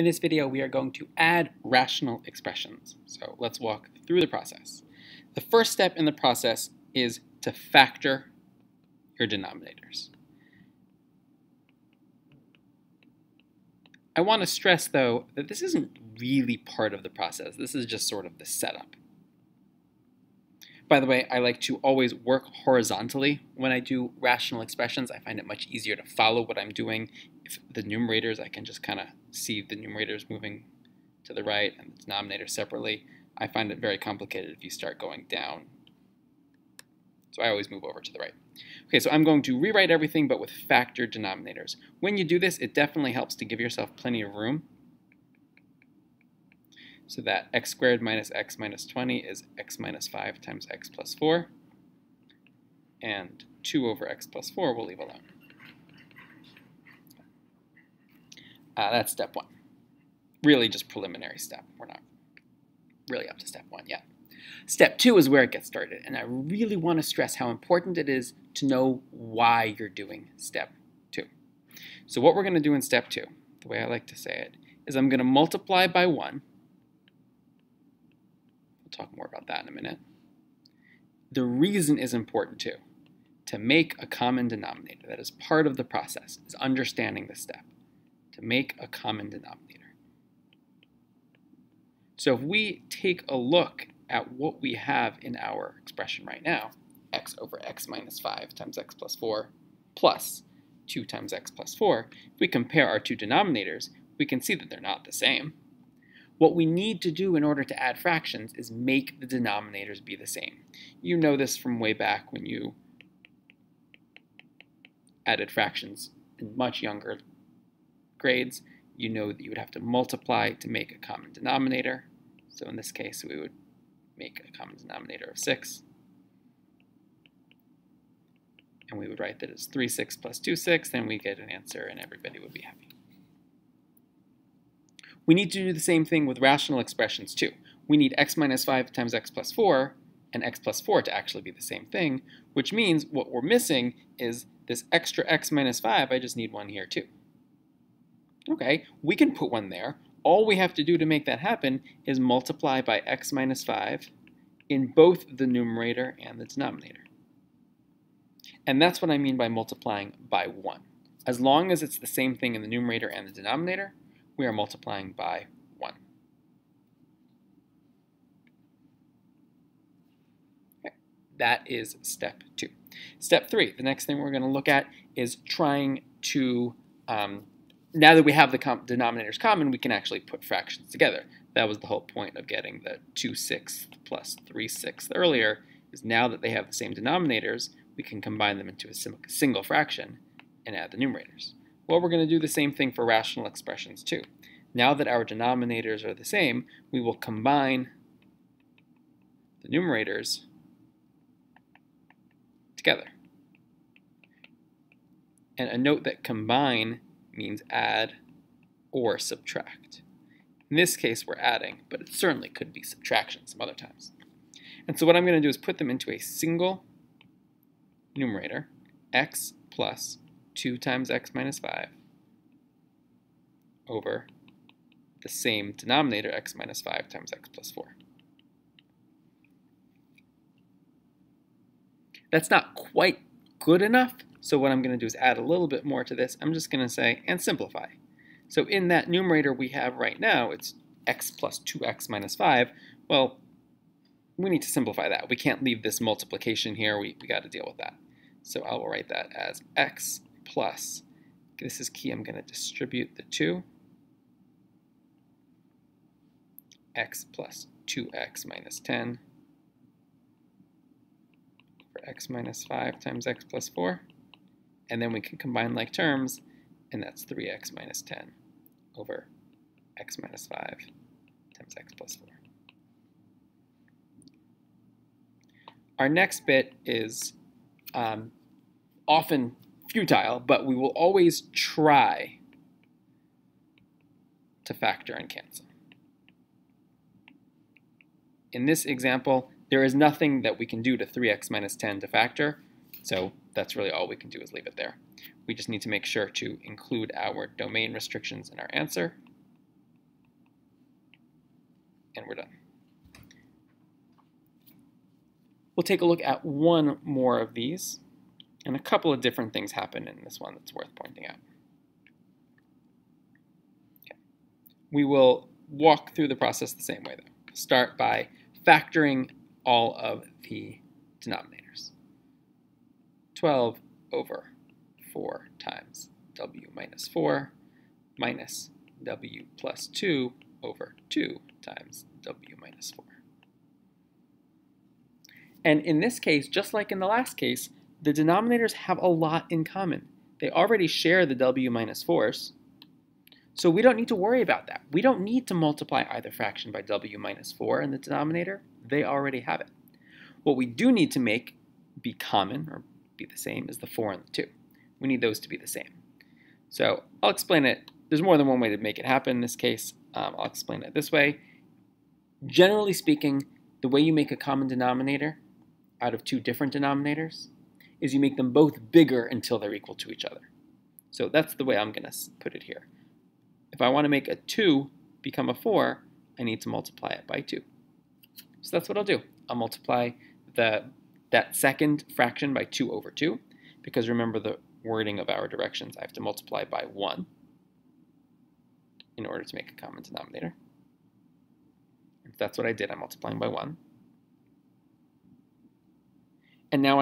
In this video, we are going to add rational expressions. So let's walk through the process. The first step in the process is to factor your denominators. I want to stress, though, that this isn't really part of the process. This is just sort of the setup. By the way, I like to always work horizontally when I do rational expressions. I find it much easier to follow what I'm doing. If the numerators, I can just kind of see the numerators moving to the right and the denominator separately. I find it very complicated if you start going down. So I always move over to the right. Okay, so I'm going to rewrite everything but with factored denominators. When you do this, it definitely helps to give yourself plenty of room. So that x squared minus x minus 20 is x minus 5 times x plus 4. And 2 over x plus 4 we'll leave alone. That's step one. Really just preliminary step. We're not really up to step one yet. Step two is where it gets started. And I really want to stress how important it is to know why you're doing step two. So what we're going to do in step two, the way I like to say it, is I'm going to multiply by 1. Talk more about that in a minute. The reason is important too. To make a common denominator, that is part of the process, is understanding this step. To make a common denominator. So if we take a look at what we have in our expression right now, x over x minus 5 times x plus 4 plus 2 times x plus 4, if we compare our two denominators, we can see that they're not the same. What we need to do in order to add fractions is make the denominators be the same. You know this from way back when you added fractions in much younger grades. You know that you would have to multiply to make a common denominator. So in this case, we would make a common denominator of 6. And we would write that as 3, 6 plus 2, 6. Then we get an answer and everybody would be happy. We need to do the same thing with rational expressions too. We need x minus 5 times x plus 4 and x plus 4 to actually be the same thing, which means what we're missing is this extra x minus 5. I just need one here too. Okay, we can put one there. All we have to do to make that happen is multiply by x minus 5 in both the numerator and the denominator. And that's what I mean by multiplying by 1. As long as it's the same thing in the numerator and the denominator, we are multiplying by 1. Okay. That is step 2. Step 3, the next thing we're going to look at is trying to, now that we have the denominators common, we can actually put fractions together. That was the whole point of getting the 2/6 plus 3/6 earlier, is now that they have the same denominators, we can combine them into a single fraction and add the numerators. Well, we're going to do the same thing for rational expressions too. Now that our denominators are the same, we will combine the numerators together. And a note that combine means add or subtract. In this case, we're adding, but it certainly could be subtraction some other times. And so what I'm going to do is put them into a single numerator, x plus 2 times x minus 5 over the same denominator, x minus 5 times x plus 4. That's not quite good enough, so what I'm going to do is add a little bit more to this. I'm just going to say, and simplify. So in that numerator we have right now, it's x plus 2x minus 5. Well, we need to simplify that. We can't leave this multiplication here. We got to deal with that. So I will write that as x plus, this is key, I'm going to distribute the 2, x plus 2x minus 10 over x minus 5 times x plus 4. And then we can combine like terms, and that's 3x minus 10 over x minus 5 times x plus 4. Our next bit is often futile, but we will always try to factor and cancel. In this example, there is nothing that we can do to 3x minus 10 to factor, so that's really all we can do is leave it there. We just need to make sure to include our domain restrictions in our answer. and we're done. We'll take a look at one more of these, and a couple of different things happen in this one that's worth pointing out. Okay. We will walk through the process the same way, though. Start by factoring all of the denominators. 12 over 4 times w minus 4 minus w plus 2 over 2 times w minus 4. And in this case, just like in the last case, the denominators have a lot in common. They already share the w minus 4s, so we don't need to worry about that. We don't need to multiply either fraction by w minus 4 in the denominator. They already have it. What we do need to make be common, or be the same, is the 4 and the 2. We need those to be the same. So I'll explain it. There's more than one way to make it happen in this case. I'll explain it this way. Generally speaking, the way you make a common denominator out of two different denominators is you make them both bigger until they're equal to each other. So that's the way I'm going to put it here. If I want to make a 2 become a 4, I need to multiply it by 2. So that's what I'll do. I'll multiply that second fraction by 2 over 2, because remember the wording of our directions, I have to multiply by 1 in order to make a common denominator. If that's what I did, I'm multiplying by 1. And now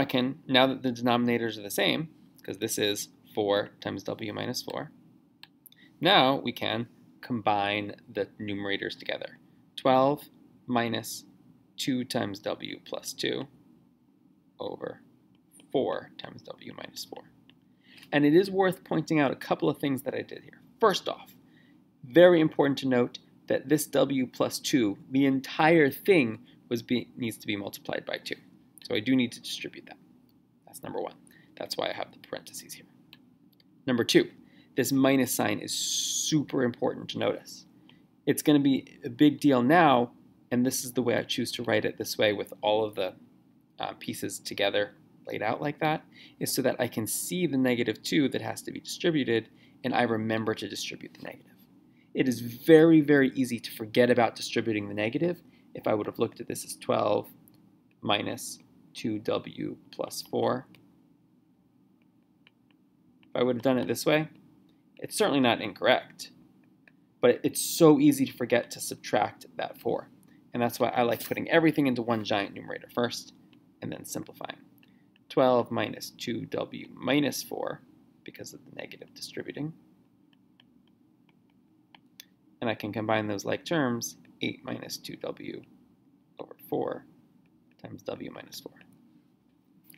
now that the denominators are the same, because this is 4 times w minus 4, now we can combine the numerators together. 12 minus 2 times w plus 2 over 4 times w minus 4. And it is worth pointing out a couple of things that I did here. First off, very important to note that this w plus 2, the entire thing needs to be multiplied by 2. So I do need to distribute that. That's number one. That's why I have the parentheses here. Number two, this minus sign is super important to notice. It's going to be a big deal now, and this is the way I choose to write it this way with all of the pieces together laid out like that, is so that I can see the negative 2 that has to be distributed, and I remember to distribute the negative. It is very, very easy to forget about distributing the negative if I would have looked at this as 12 minus 2w plus 4. If I would have done it this way, it's certainly not incorrect, but it's so easy to forget to subtract that 4. And that's why I like putting everything into one giant numerator first and then simplifying. 12 minus 2w minus 4 because of the negative distributing. And I can combine those like terms, 8 minus 2w over 4 times w minus 4.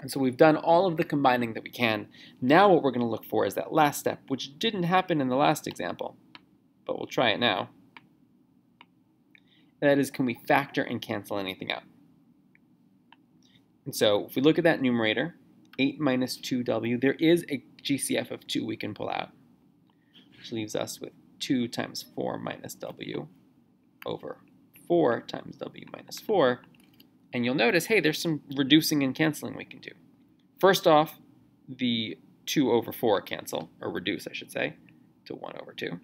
And so we've done all of the combining that we can. Now what we're going to look for is that last step, which didn't happen in the last example, but we'll try it now. That is, can we factor and cancel anything out? And so if we look at that numerator, 8 minus 2w, there is a GCF of 2 we can pull out, which leaves us with 2 times 4 minus w over 4 times w minus 4. And you'll notice, hey, there's some reducing and canceling we can do. First off, the 2 over 4 cancel, or reduce, I should say, to 1 over 2.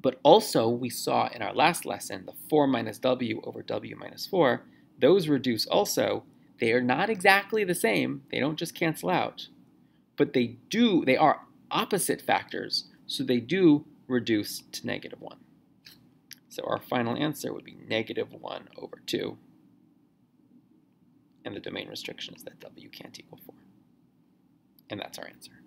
But also, we saw in our last lesson, the 4 minus w over w minus 4, those reduce also. They are not exactly the same. They don't just cancel out. But they are opposite factors, so they do reduce to negative 1. So our final answer would be negative 1 over 2. And the domain restriction is that w can't equal 4. And that's our answer.